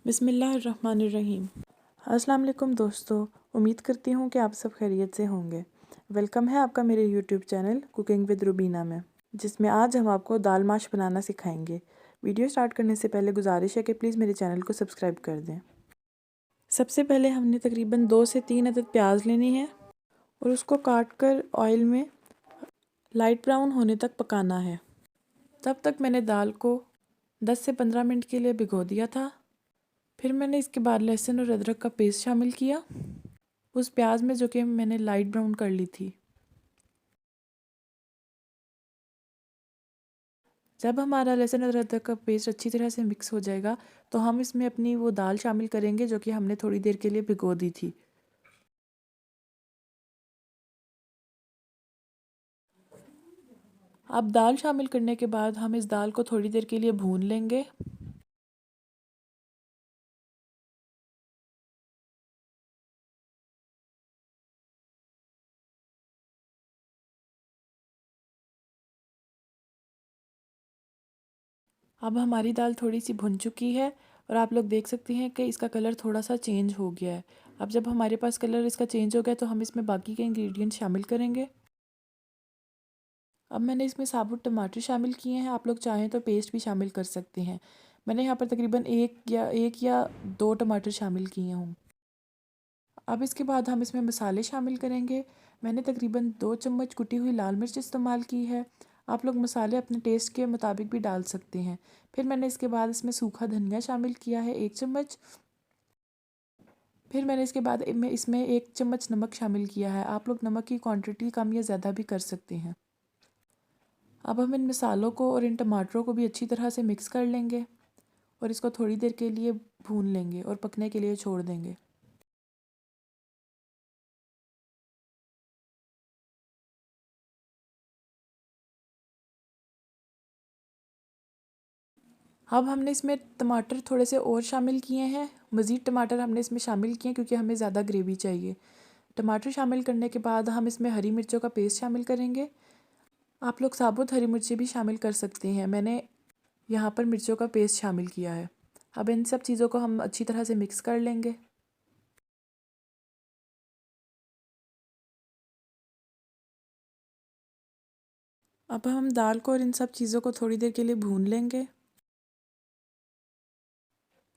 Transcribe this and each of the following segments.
बिस्मिल्लाहिर्रहमानिर्रहीम। अस्सलाम वालेकुम दोस्तों, उम्मीद करती हूँ कि आप सब खैरियत से होंगे। वेलकम है आपका मेरे YouTube channel cooking with Rubina में, जिसमें आज हम आपको दाल माश बनाना सिखाएंगे। वीडियो स्टार्ट करने से पहले गुजारिश है कि प्लीज़ मेरे चैनल को सब्सक्राइब कर दें। सबसे पहले हमने तकरीबन 2 से 3 अदद प्याज लेनी है और उसको काट कर ऑयल में लाइट ब्राउन होने तक पकाना है। तब तक मैंने दाल को 10 से 15 मिनट के लिए भिगो दिया था। फिर मैंने इसके बाद लहसुन और अदरक का पेस्ट शामिल किया उस प्याज में, जो कि मैंने लाइट ब्राउन कर ली थी। जब हमारा लहसुन और अदरक का पेस्ट अच्छी तरह से मिक्स हो जाएगा तो हम इसमें अपनी वो दाल शामिल करेंगे जो कि हमने थोड़ी देर के लिए भिगो दी थी। अब दाल शामिल करने के बाद हम इस दाल को थोड़ी देर के लिए भून लेंगे। अब हमारी दाल थोड़ी सी भुन चुकी है और आप लोग देख सकते हैं कि इसका कलर थोड़ा सा चेंज हो गया है। अब जब हमारे पास कलर इसका चेंज हो गया तो हम इसमें बाकी के इंग्रेडिएंट शामिल करेंगे। अब मैंने इसमें साबुत टमाटर शामिल किए हैं, आप लोग चाहें तो पेस्ट भी शामिल कर सकते हैं। मैंने यहाँ पर तकरीबन एक या दो टमाटर शामिल किए हूँ। अब इसके बाद हम इसमें मसाले शामिल करेंगे। मैंने तकरीबन 2 चम्मच कुटी हुई लाल मिर्च इस्तेमाल की है। आप लोग मसाले अपने टेस्ट के मुताबिक भी डाल सकते हैं। फिर मैंने इसके बाद इसमें सूखा धनिया शामिल किया है 1 चम्मच। फिर मैंने इसके बाद इसमें 1 चम्मच नमक शामिल किया है। आप लोग नमक की क्वांटिटी कम या ज़्यादा भी कर सकते हैं। अब हम इन मसालों को और इन टमाटरों को भी अच्छी तरह से मिक्स कर लेंगे और इसको थोड़ी देर के लिए भून लेंगे और पकने के लिए छोड़ देंगे। अब हमने इसमें टमाटर थोड़े से और शामिल किए हैं। मज़ीद टमाटर हमने इसमें शामिल किए हैं क्योंकि हमें ज़्यादा ग्रेवी चाहिए। टमाटर शामिल करने के बाद हम इसमें हरी मिर्चों का पेस्ट शामिल करेंगे। आप लोग साबुत हरी मिर्ची भी शामिल कर सकते हैं। मैंने यहाँ पर मिर्चों का पेस्ट शामिल किया है। अब इन सब चीज़ों को हम अच्छी तरह से मिक्स कर लेंगे। अब हम दाल को और इन सब चीज़ों को थोड़ी देर के लिए भून लेंगे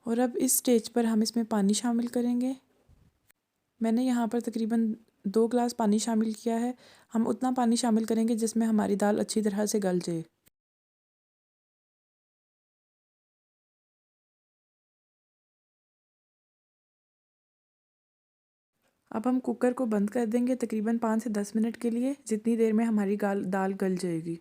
और अब इस स्टेज पर हम इसमें पानी शामिल करेंगे। मैंने यहाँ पर तकरीबन 2 गिलास पानी शामिल किया है। हम उतना पानी शामिल करेंगे जिसमें हमारी दाल अच्छी तरह से गल जाए। अब हम कुकर को बंद कर देंगे तकरीबन 5 से 10 मिनट के लिए, जितनी देर में हमारी दाल गल जाएगी।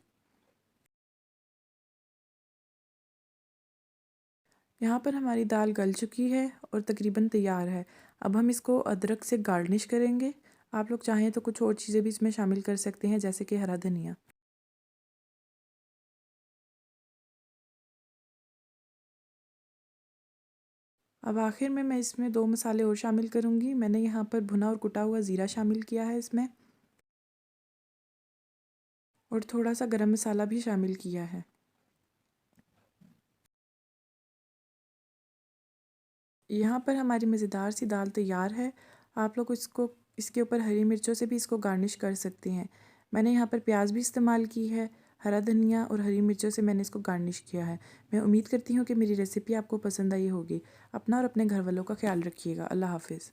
यहाँ पर हमारी दाल गल चुकी है और तकरीबन तैयार है। अब हम इसको अदरक से गार्निश करेंगे। आप लोग चाहें तो कुछ और चीज़ें भी इसमें शामिल कर सकते हैं, जैसे कि हरा धनिया। अब आखिर में मैं इसमें 2 मसाले और शामिल करूँगी। मैंने यहाँ पर भुना और कुटा हुआ ज़ीरा शामिल किया है इसमें, और थोड़ा सा गरम मसाला भी शामिल किया है। यहाँ पर हमारी मज़ेदार सी दाल तैयार है। आप लोग इसको इसके ऊपर हरी मिर्चों से भी इसको गार्निश कर सकते हैं। मैंने यहाँ पर प्याज भी इस्तेमाल की है, हरा धनिया और हरी मिर्चों से मैंने इसको गार्निश किया है। मैं उम्मीद करती हूँ कि मेरी रेसिपी आपको पसंद आई होगी। अपना और अपने घर वालों का ख्याल रखिएगा। अल्लाह हाफ़िज़।